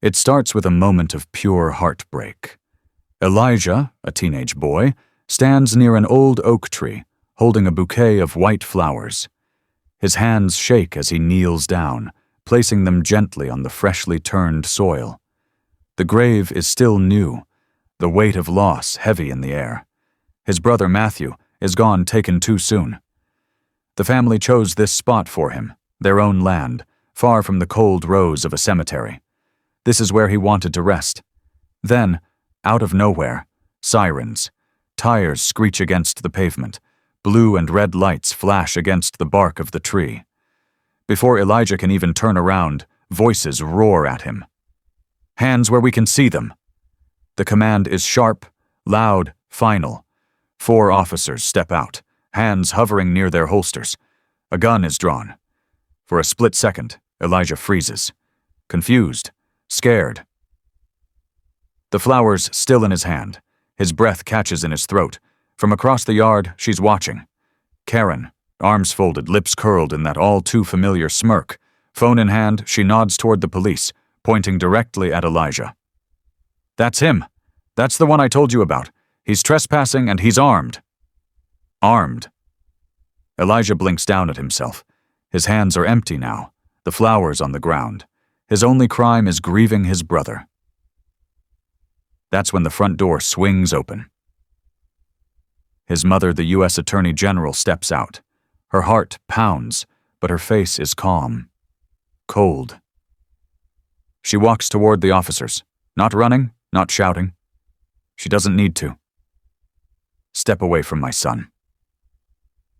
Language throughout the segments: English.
It starts with a moment of pure heartbreak. Elijah, a teenage boy, stands near an old oak tree, holding a bouquet of white flowers. His hands shake as he kneels down, placing them gently on the freshly turned soil. The grave is still new, the weight of loss heavy in the air. His brother Matthew is gone, taken too soon. The family chose this spot for him, their own land, far from the cold rows of a cemetery. This is where he wanted to rest. Then, out of nowhere, sirens. Tires screech against the pavement. Blue and red lights flash against the bark of the tree. Before Elijah can even turn around, voices roar at him. "Hands where we can see them." The command is sharp, loud, final. 4 officers step out, hands hovering near their holsters. A gun is drawn. For a split second, Elijah freezes. Confused, scared. The flowers still in his hand. His breath catches in his throat. From across the yard, she's watching. Karen, arms folded, lips curled in that all-too-familiar smirk. Phone in hand, she nods toward the police, pointing directly at Elijah. "That's him. That's the one I told you about. He's trespassing and he's armed." Armed. Elijah blinks down at himself. His hands are empty now, the flowers on the ground. His only crime is grieving his brother. That's when the front door swings open. His mother, the U.S. Attorney General, steps out. Her heart pounds, but her face is calm. Cold. She walks toward the officers, not running, not shouting. She doesn't need to. "Step away from my son."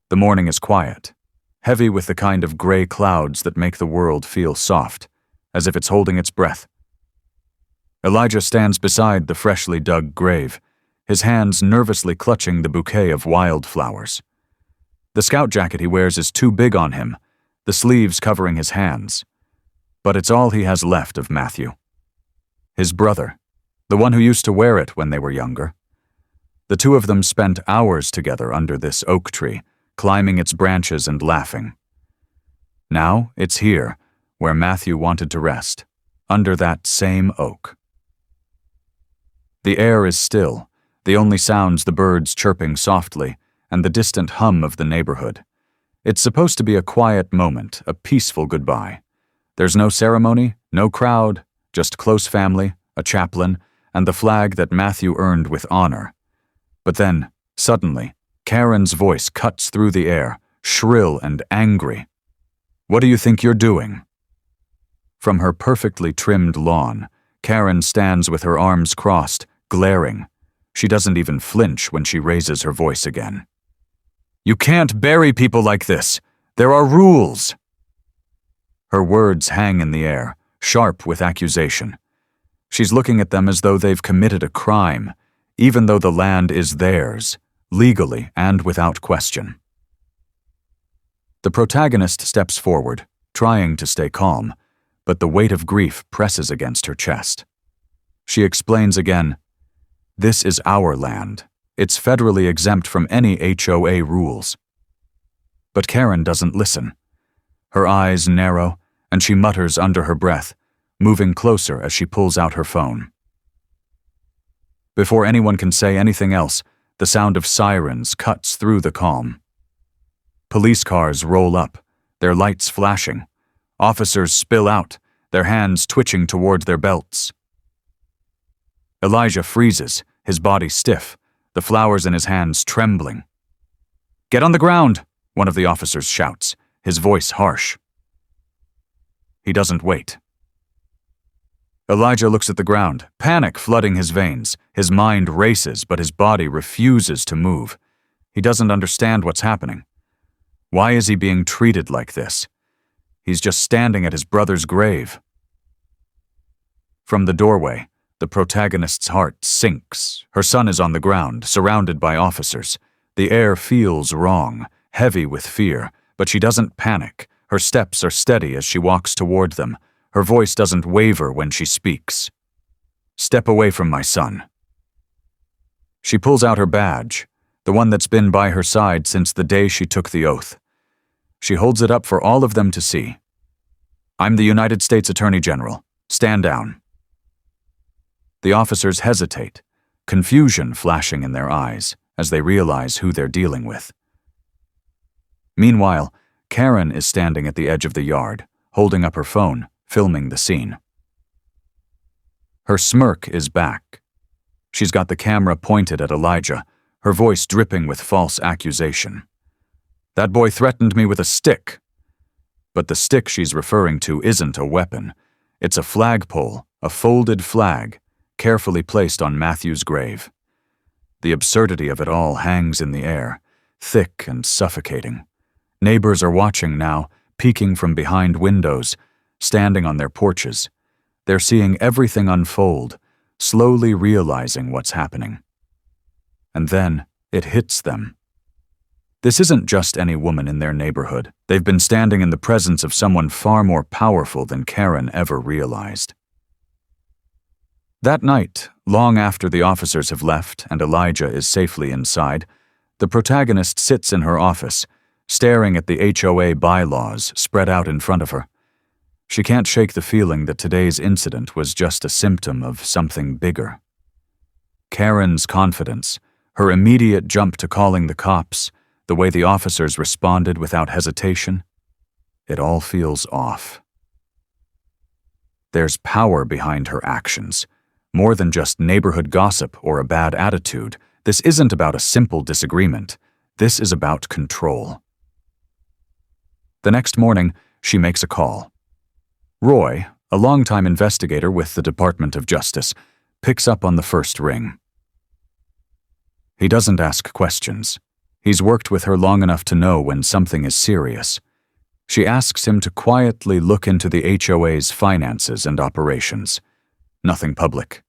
The morning is quiet, heavy with the kind of gray clouds that make the world feel soft, as if it's holding its breath. Elijah stands beside the freshly dug grave, his hands nervously clutching the bouquet of wildflowers. The scout jacket he wears is too big on him, the sleeves covering his hands. But it's all he has left of Matthew. His brother, the one who used to wear it when they were younger. The two of them spent hours together under this oak tree, climbing its branches and laughing. Now it's here, where Matthew wanted to rest, under that same oak. The air is still, the only sounds the birds chirping softly, and the distant hum of the neighborhood. It's supposed to be a quiet moment, a peaceful goodbye. There's no ceremony, no crowd, just close family, a chaplain, and the flag that Matthew earned with honor. But then, suddenly, Karen's voice cuts through the air, shrill and angry. "What do you think you're doing?" From her perfectly trimmed lawn, Karen stands with her arms crossed, glaring. She doesn't even flinch when she raises her voice again. "You can't bury people like this. There are rules." Her words hang in the air, sharp with accusation. She's looking at them as though they've committed a crime, even though the land is theirs, legally and without question. The protagonist steps forward, trying to stay calm, but the weight of grief presses against her chest. She explains again, "This is our land. It's federally exempt from any HOA rules." But Karen doesn't listen. Her eyes narrow, and she mutters under her breath, moving closer as she pulls out her phone. Before anyone can say anything else, the sound of sirens cuts through the calm. Police cars roll up, their lights flashing. Officers spill out, their hands twitching toward their belts. Elijah freezes, his body stiff, the flowers in his hands trembling. "Get on the ground," one of the officers shouts, his voice harsh. He doesn't wait. Elijah looks at the ground, panic flooding his veins. His mind races, but his body refuses to move. He doesn't understand what's happening. Why is he being treated like this? He's just standing at his brother's grave. From the doorway, the protagonist's heart sinks. Her son is on the ground, surrounded by officers. The air feels wrong, heavy with fear, but she doesn't panic. Her steps are steady as she walks toward them. Her voice doesn't waver when she speaks. "Step away from my son." She pulls out her badge, the one that's been by her side since the day she took the oath. She holds it up for all of them to see. "I'm the United States Attorney General. Stand down." The officers hesitate, confusion flashing in their eyes as they realize who they're dealing with. Meanwhile, Karen is standing at the edge of the yard, holding up her phone, filming the scene. Her smirk is back. She's got the camera pointed at Elijah, her voice dripping with false accusation. "That boy threatened me with a stick." But the stick she's referring to isn't a weapon. It's a flagpole, a folded flag, carefully placed on Matthew's grave. The absurdity of it all hangs in the air, thick and suffocating. Neighbors are watching now, peeking from behind windows, standing on their porches. They're seeing everything unfold, slowly realizing what's happening. And then it hits them. This isn't just any woman in their neighborhood. They've been standing in the presence of someone far more powerful than Karen ever realized. That night, long after the officers have left and Elijah is safely inside, the protagonist sits in her office, staring at the HOA bylaws spread out in front of her. She can't shake the feeling that today's incident was just a symptom of something bigger. Karen's confidence, her immediate jump to calling the cops, the way the officers responded without hesitation, it all feels off. There's power behind her actions, more than just neighborhood gossip or a bad attitude. This isn't about a simple disagreement. This is about control. The next morning, she makes a call. Roy, a longtime investigator with the Department of Justice, picks up on the first ring. He doesn't ask questions. He's worked with her long enough to know when something is serious. She asks him to quietly look into the HOA's finances and operations. Nothing public,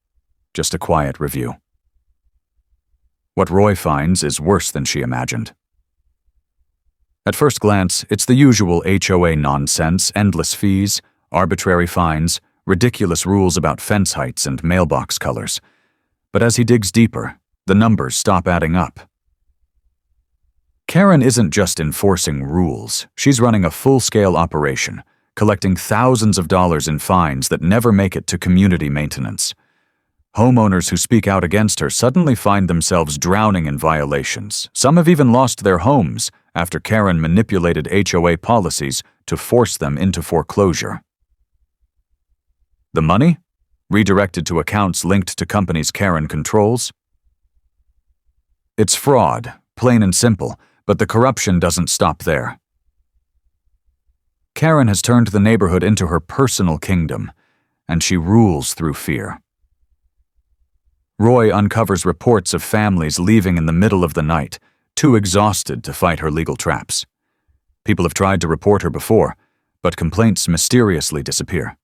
just a quiet review. What Roy finds is worse than she imagined. At first glance, it's the usual HOA nonsense, endless fees, arbitrary fines, ridiculous rules about fence heights and mailbox colors. But as he digs deeper, the numbers stop adding up. Karen isn't just enforcing rules. She's running a full-scale operation, collecting thousands of dollars in fines that never make it to community maintenance. Homeowners who speak out against her suddenly find themselves drowning in violations. Some have even lost their homes after Karen manipulated HOA policies to force them into foreclosure. The money? Redirected to accounts linked to companies Karen controls? It's fraud, plain and simple, but the corruption doesn't stop there. Karen has turned the neighborhood into her personal kingdom, and she rules through fear. Roy uncovers reports of families leaving in the middle of the night, too exhausted to fight her legal traps. People have tried to report her before, but complaints mysteriously disappear.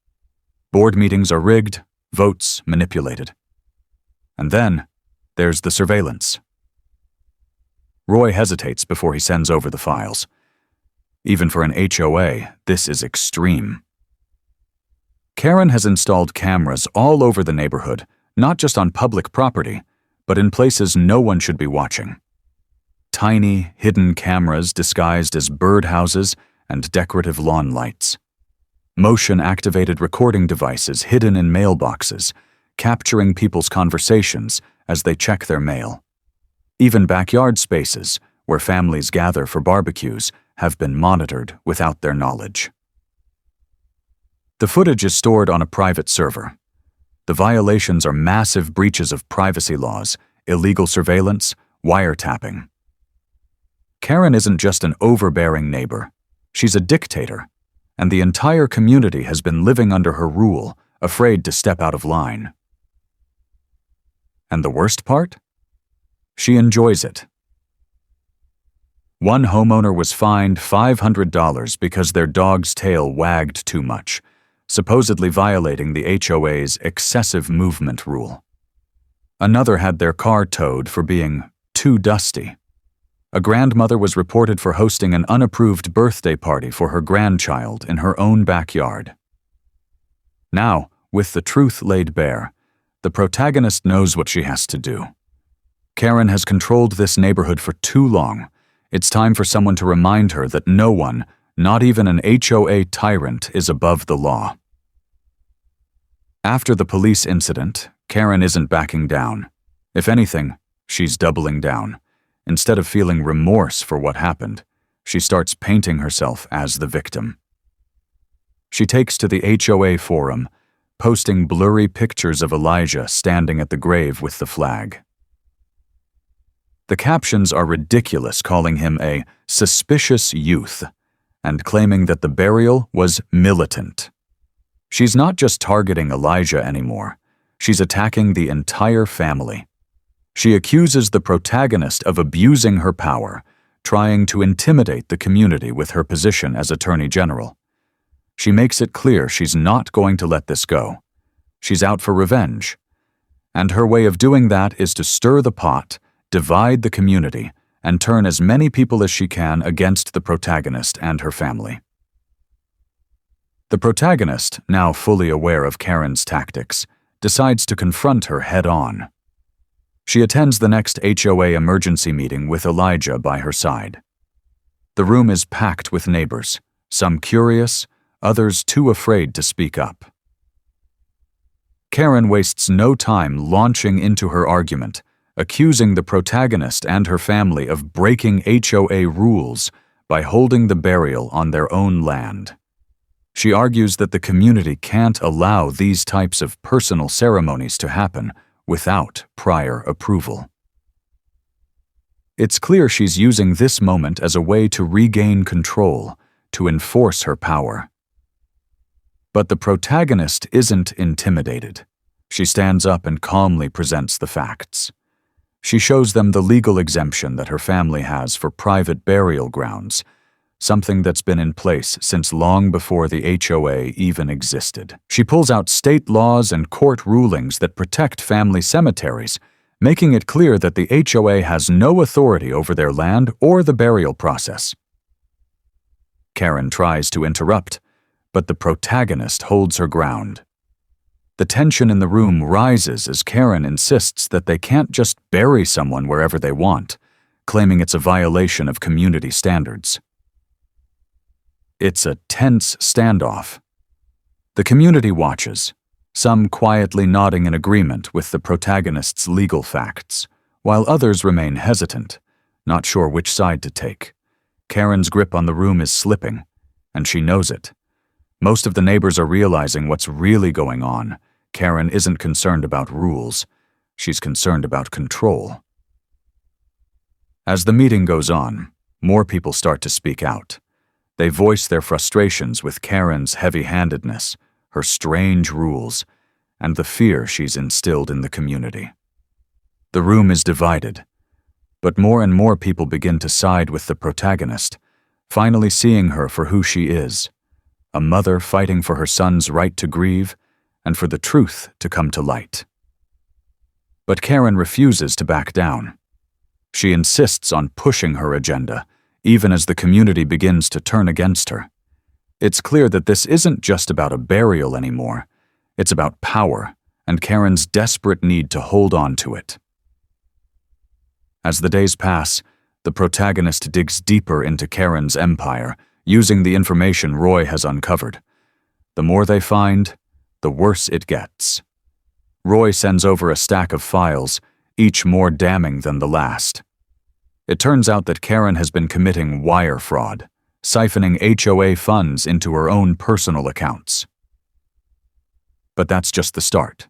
Board meetings are rigged, votes manipulated. And then, there's the surveillance. Roy hesitates before he sends over the files. Even for an HOA, this is extreme. Karen has installed cameras all over the neighborhood, not just on public property, but in places no one should be watching. Tiny, hidden cameras disguised as birdhouses and decorative lawn lights. Motion-activated recording devices hidden in mailboxes, capturing people's conversations as they check their mail. Even backyard spaces, where families gather for barbecues, have been monitored without their knowledge. The footage is stored on a private server. The violations are massive breaches of privacy laws, illegal surveillance, wiretapping. Karen isn't just an overbearing neighbor. She's a dictator, and the entire community has been living under her rule, afraid to step out of line. And the worst part? She enjoys it. One homeowner was fined $500 because their dog's tail wagged too much, supposedly violating the HOA's excessive movement rule. Another had their car towed for being too dusty. A grandmother was reported for hosting an unapproved birthday party for her grandchild in her own backyard. Now, with the truth laid bare, the protagonist knows what she has to do. Karen has controlled this neighborhood for too long. It's time for someone to remind her that no one, not even an HOA tyrant, is above the law. After the police incident, Karen isn't backing down. If anything, she's doubling down. Instead of feeling remorse for what happened, she starts painting herself as the victim. She takes to the HOA forum, posting blurry pictures of Elijah standing at the grave with the flag. The captions are ridiculous, calling him a suspicious youth and claiming that the burial was militant. She's not just targeting Elijah anymore. She's attacking the entire family. She accuses the protagonist of abusing her power, trying to intimidate the community with her position as Attorney General. She makes it clear she's not going to let this go. She's out for revenge. And her way of doing that is to stir the pot, divide the community, and turn as many people as she can against the protagonist and her family. The protagonist, now fully aware of Karen's tactics, decides to confront her head-on. She attends the next HOA emergency meeting with Elijah by her side. The room is packed with neighbors, some curious, others too afraid to speak up. Karen wastes no time launching into her argument, accusing the protagonist and her family of breaking HOA rules by holding the burial on their own land. She argues that the community can't allow these types of personal ceremonies to happen without prior approval. It's clear she's using this moment as a way to regain control, to enforce her power. But the protagonist isn't intimidated. She stands up and calmly presents the facts. She shows them the legal exemption that her family has for private burial grounds, something that's been in place since long before the HOA even existed. She pulls out state laws and court rulings that protect family cemeteries, making it clear that the HOA has no authority over their land or the burial process. Karen tries to interrupt, but the protagonist holds her ground. The tension in the room rises as Karen insists that they can't just bury someone wherever they want, claiming it's a violation of community standards. It's a tense standoff. The community watches, some quietly nodding in agreement with the protagonist's legal facts, while others remain hesitant, not sure which side to take. Karen's grip on the room is slipping, and she knows it. Most of the neighbors are realizing what's really going on. Karen isn't concerned about rules. She's concerned about control. As the meeting goes on, more people start to speak out. They voice their frustrations with Karen's heavy-handedness, her strange rules, and the fear she's instilled in the community. The room is divided, but more and more people begin to side with the protagonist, finally seeing her for who she is, a mother fighting for her son's right to grieve and for the truth to come to light. But Karen refuses to back down. She insists on pushing her agenda, even as the community begins to turn against her. It's clear that this isn't just about a burial anymore. It's about power and Karen's desperate need to hold on to it. As the days pass, the protagonist digs deeper into Karen's empire, using the information Roy has uncovered. The more they find, the worse it gets. Roy sends over a stack of files, each more damning than the last. It turns out that Karen has been committing wire fraud, siphoning HOA funds into her own personal accounts. But that's just the start.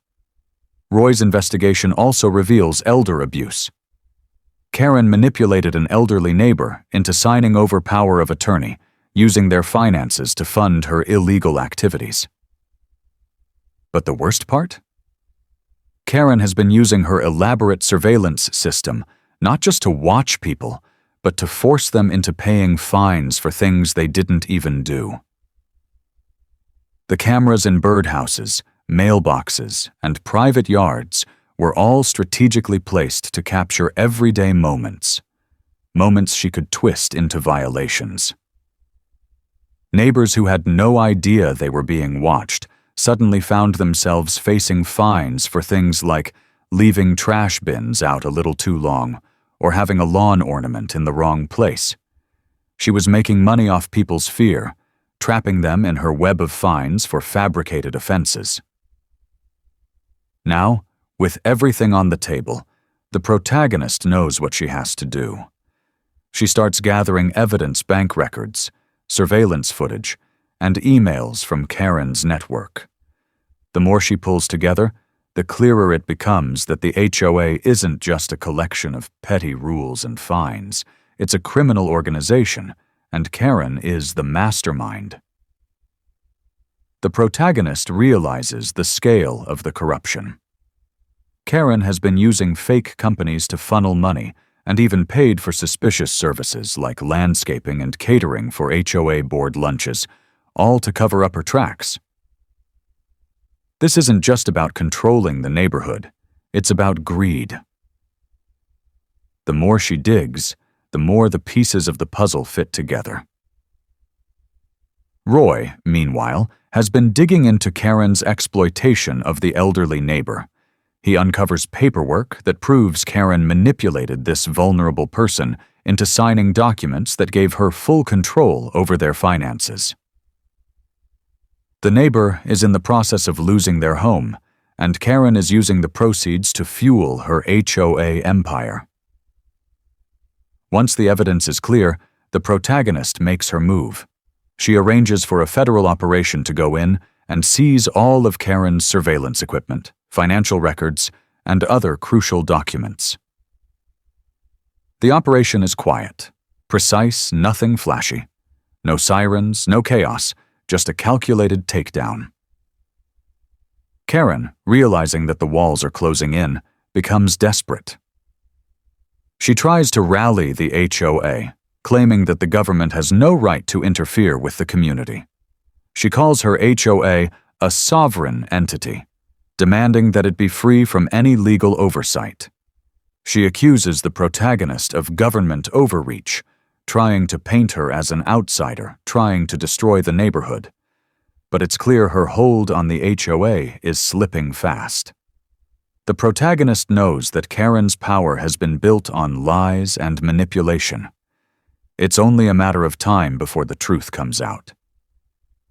Roy's investigation also reveals elder abuse. Karen manipulated an elderly neighbor into signing over power of attorney, using their finances to fund her illegal activities. But the worst part? Karen has been using her elaborate surveillance system not just to watch people, but to force them into paying fines for things they didn't even do. The cameras in birdhouses, mailboxes, and private yards were all strategically placed to capture everyday moments she could twist into violations. Neighbors who had no idea they were being watched suddenly found themselves facing fines for things like leaving trash bins out a little too long or having a lawn ornament in the wrong place. She was making money off people's fear, trapping them in her web of fines for fabricated offenses. Now, with everything on the table, the protagonist knows what she has to do. She starts gathering evidence, bank records, surveillance footage, and emails from Karen's network. The more she pulls together, the clearer it becomes that the HOA isn't just a collection of petty rules and fines. It's a criminal organization, and Karen is the mastermind. The protagonist realizes the scale of the corruption. Karen has been using fake companies to funnel money and even paid for suspicious services like landscaping and catering for HOA board lunches, all to cover up her tracks. This isn't just about controlling the neighborhood, it's about greed. The more she digs, the more the pieces of the puzzle fit together. Roy, meanwhile, has been digging into Karen's exploitation of the elderly neighbor. He uncovers paperwork that proves Karen manipulated this vulnerable person into signing documents that gave her full control over their finances. The neighbor is in the process of losing their home, and Karen is using the proceeds to fuel her HOA empire. Once the evidence is clear, the protagonist makes her move. She arranges for a federal operation to go in and seize all of Karen's surveillance equipment, financial records, and other crucial documents. The operation is quiet, precise, nothing flashy. No sirens, no chaos, just a calculated takedown. Karen, realizing that the walls are closing in, becomes desperate. She tries to rally the HOA, claiming that the government has no right to interfere with the community. She calls her HOA a sovereign entity, demanding that it be free from any legal oversight. She accuses the protagonist of government overreach, trying to paint her as an outsider, trying to destroy the neighborhood. But it's clear her hold on the HOA is slipping fast. The protagonist knows that Karen's power has been built on lies and manipulation. It's only a matter of time before the truth comes out.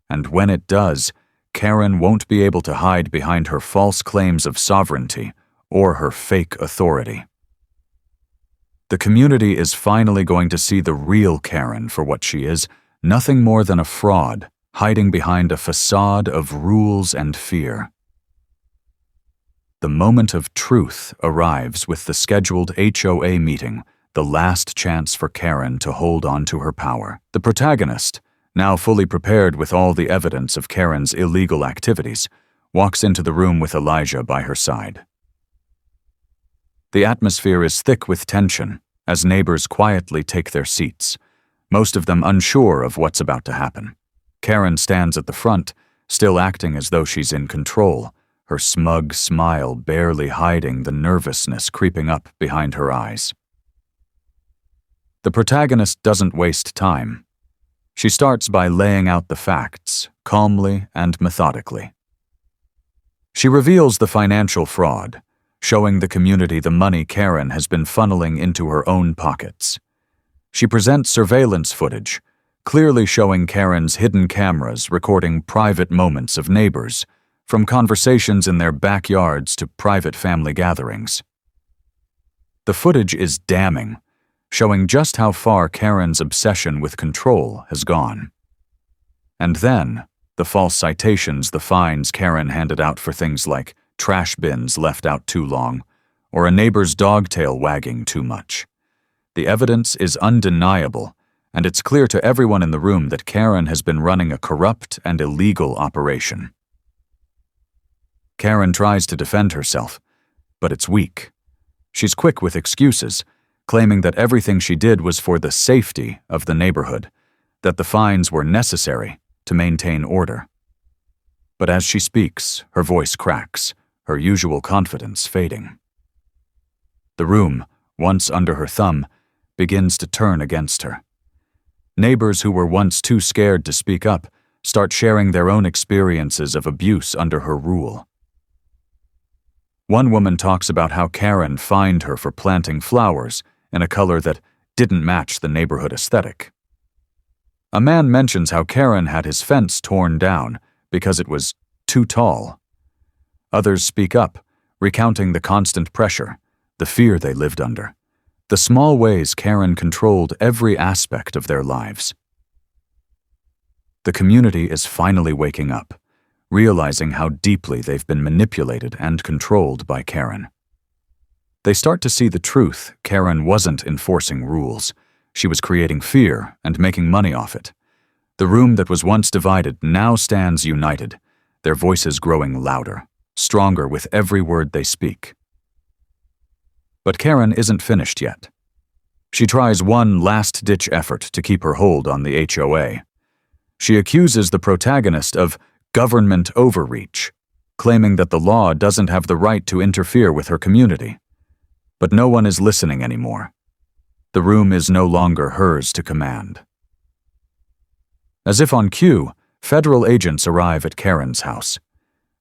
And when it does, Karen won't be able to hide behind her false claims of sovereignty or her fake authority. The community is finally going to see the real Karen for what she is, nothing more than a fraud, hiding behind a facade of rules and fear. The moment of truth arrives with the scheduled HOA meeting, the last chance for Karen to hold on to her power. The protagonist, now fully prepared with all the evidence of Karen's illegal activities, walks into the room with Elijah by her side. The atmosphere is thick with tension as neighbors quietly take their seats, most of them unsure of what's about to happen. Karen stands at the front, still acting as though she's in control, her smug smile barely hiding the nervousness creeping up behind her eyes. The protagonist doesn't waste time. She starts by laying out the facts, calmly and methodically. She reveals the financial fraud, showing the community the money Karen has been funneling into her own pockets. She presents surveillance footage, clearly showing Karen's hidden cameras recording private moments of neighbors, from conversations in their backyards to private family gatherings. The footage is damning, showing just how far Karen's obsession with control has gone. And then, the false citations, the fines Karen handed out for things like trash bins left out too long, or a neighbor's dog tail wagging too much. The evidence is undeniable, and it's clear to everyone in the room that Karen has been running a corrupt and illegal operation. Karen tries to defend herself, but it's weak. She's quick with excuses, claiming that everything she did was for the safety of the neighborhood, that the fines were necessary to maintain order. But as she speaks, her voice cracks, her usual confidence fading. The room, once under her thumb, begins to turn against her. Neighbors who were once too scared to speak up start sharing their own experiences of abuse under her rule. One woman talks about how Karen fined her for planting flowers in a color that didn't match the neighborhood aesthetic. A man mentions how Karen had his fence torn down because it was too tall. Others speak up, recounting the constant pressure, the fear they lived under, the small ways Karen controlled every aspect of their lives. The community is finally waking up, realizing how deeply they've been manipulated and controlled by Karen. They start to see the truth. Karen wasn't enforcing rules. She was creating fear and making money off it. The room that was once divided now stands united, their voices growing louder, stronger with every word they speak. But Karen isn't finished yet. She tries one last-ditch effort to keep her hold on the HOA. She accuses the protagonist of government overreach, claiming that the law doesn't have the right to interfere with her community. But no one is listening anymore. The room is no longer hers to command. As if on cue, federal agents arrive at Karen's house.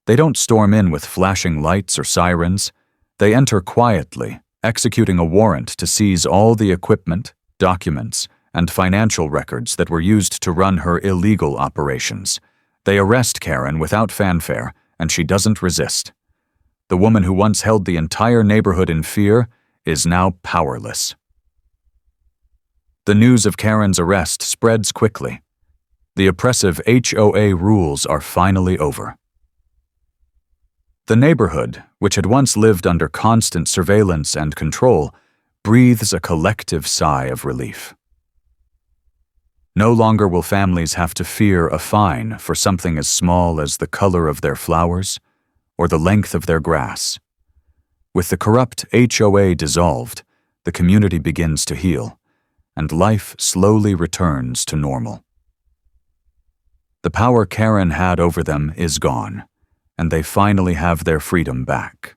They don't storm in with flashing lights or sirens. They enter quietly, executing a warrant to seize all the equipment, documents, and financial records that were used to run her illegal operations. They arrest Karen without fanfare, and she doesn't resist. The woman who once held the entire neighborhood in fear is now powerless. The news of Karen's arrest spreads quickly. The oppressive HOA rules are finally over. The neighborhood, which had once lived under constant surveillance and control, breathes a collective sigh of relief. No longer will families have to fear a fine for something as small as the color of their flowers or the length of their grass. With the corrupt HOA dissolved, the community begins to heal, and life slowly returns to normal. The power Karen had over them is gone, and they finally have their freedom back.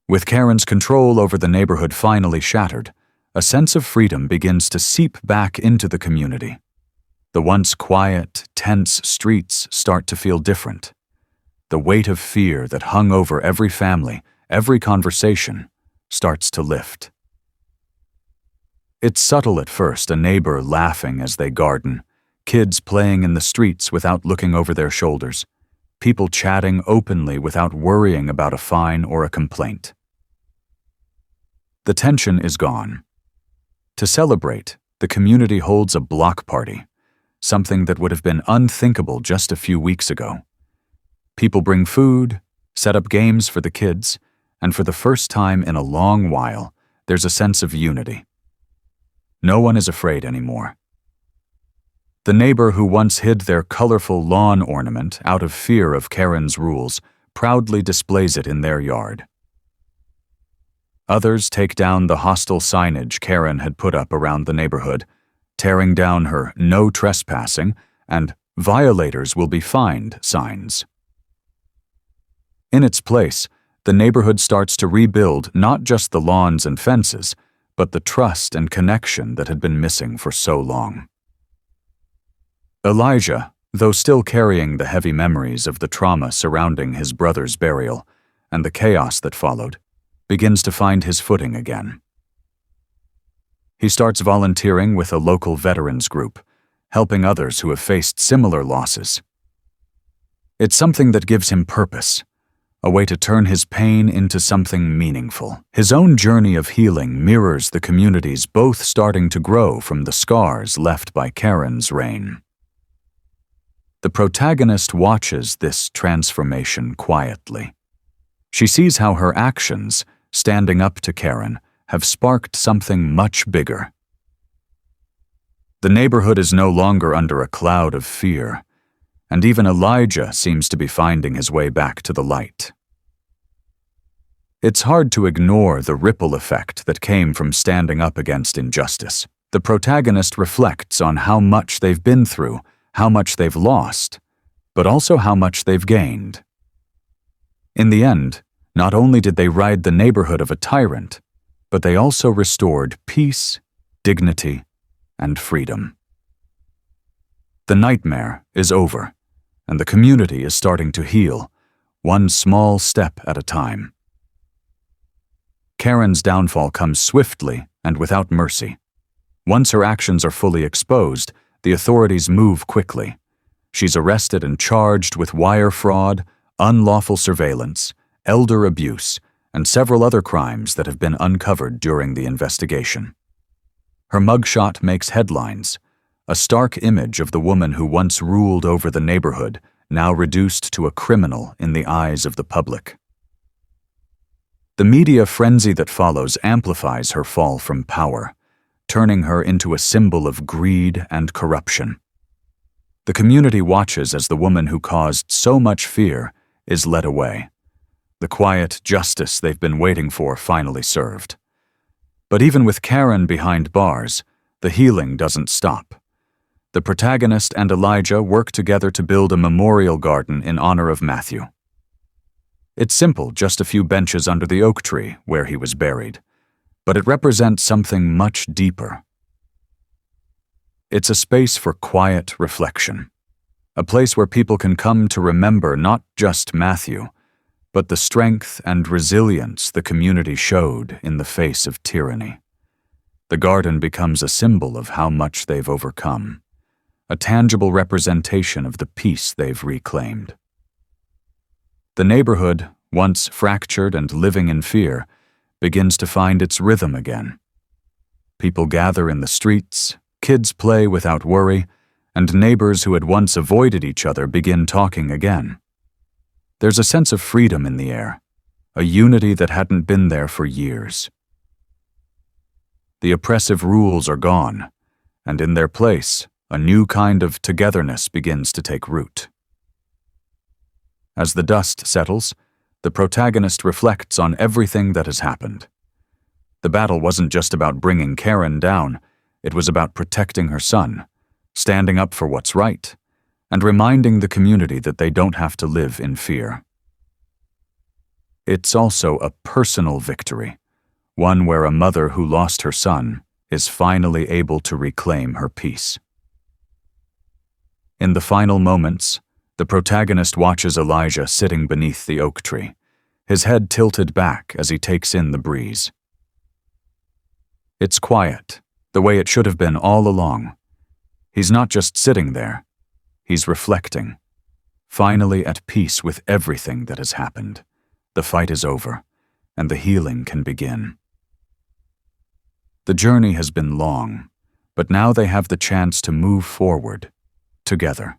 With Karen's control over the neighborhood finally shattered, a sense of freedom begins to seep back into the community. The once quiet, tense streets start to feel different. The weight of fear that hung over every family, every conversation, starts to lift. It's subtle at first, a neighbor laughing as they garden, kids playing in the streets without looking over their shoulders, people chatting openly without worrying about a fine or a complaint. The tension is gone. To celebrate, the community holds a block party, something that would have been unthinkable just a few weeks ago. People bring food, set up games for the kids, and for the first time in a long while, there's a sense of unity. No one is afraid anymore. The neighbor who once hid their colorful lawn ornament out of fear of Karen's rules proudly displays it in their yard. Others take down the hostile signage Karen had put up around the neighborhood, tearing down her "No trespassing" and "Violators will be fined" signs. In its place, the neighborhood starts to rebuild not just the lawns and fences, but the trust and connection that had been missing for so long. Elijah, though still carrying the heavy memories of the trauma surrounding his brother's burial and the chaos that followed, begins to find his footing again. He starts volunteering with a local veterans group, helping others who have faced similar losses. It's something that gives him purpose, a way to turn his pain into something meaningful. His own journey of healing mirrors the community's, both starting to grow from the scars left by Karen's reign. The protagonist watches this transformation quietly. She sees how her actions, standing up to Karen, have sparked something much bigger. The neighborhood is no longer under a cloud of fear, and even Elijah seems to be finding his way back to the light. It's hard to ignore the ripple effect that came from standing up against injustice. The protagonist reflects on how much they've been through, how much they've lost, but also how much they've gained. In the end, not only did they rid the neighborhood of a tyrant, but they also restored peace, dignity, and freedom. The nightmare is over, and the community is starting to heal, one small step at a time. Karen's downfall comes swiftly and without mercy. Once her actions are fully exposed, the authorities move quickly. She's arrested and charged with wire fraud, unlawful surveillance, elder abuse, and several other crimes that have been uncovered during the investigation. Her mugshot makes headlines, a stark image of the woman who once ruled over the neighborhood, now reduced to a criminal in the eyes of the public. The media frenzy that follows amplifies her fall from power, turning her into a symbol of greed and corruption. The community watches as the woman who caused so much fear is led away. The quiet justice they've been waiting for finally served. But even with Karen behind bars, the healing doesn't stop. The protagonist and Elijah work together to build a memorial garden in honor of Matthew. It's simple, just a few benches under the oak tree where he was buried, but it represents something much deeper. It's a space for quiet reflection, a place where people can come to remember not just Matthew, but the strength and resilience the community showed in the face of tyranny. The garden becomes a symbol of how much they've overcome, a tangible representation of the peace they've reclaimed. The neighborhood, once fractured and living in fear, begins to find its rhythm again. People gather in the streets, kids play without worry, and neighbors who had once avoided each other begin talking again. There's a sense of freedom in the air, a unity that hadn't been there for years. The oppressive rules are gone, and in their place, a new kind of togetherness begins to take root. As the dust settles, the protagonist reflects on everything that has happened. The battle wasn't just about bringing Karen down, it was about protecting her son, standing up for what's right, and reminding the community that they don't have to live in fear. It's also a personal victory, one where a mother who lost her son is finally able to reclaim her peace. In the final moments, the protagonist watches Elijah sitting beneath the oak tree, his head tilted back as he takes in the breeze. It's quiet, the way it should have been all along. He's not just sitting there, he's reflecting, finally at peace with everything that has happened. The fight is over, and the healing can begin. The journey has been long, but now they have the chance to move forward, together.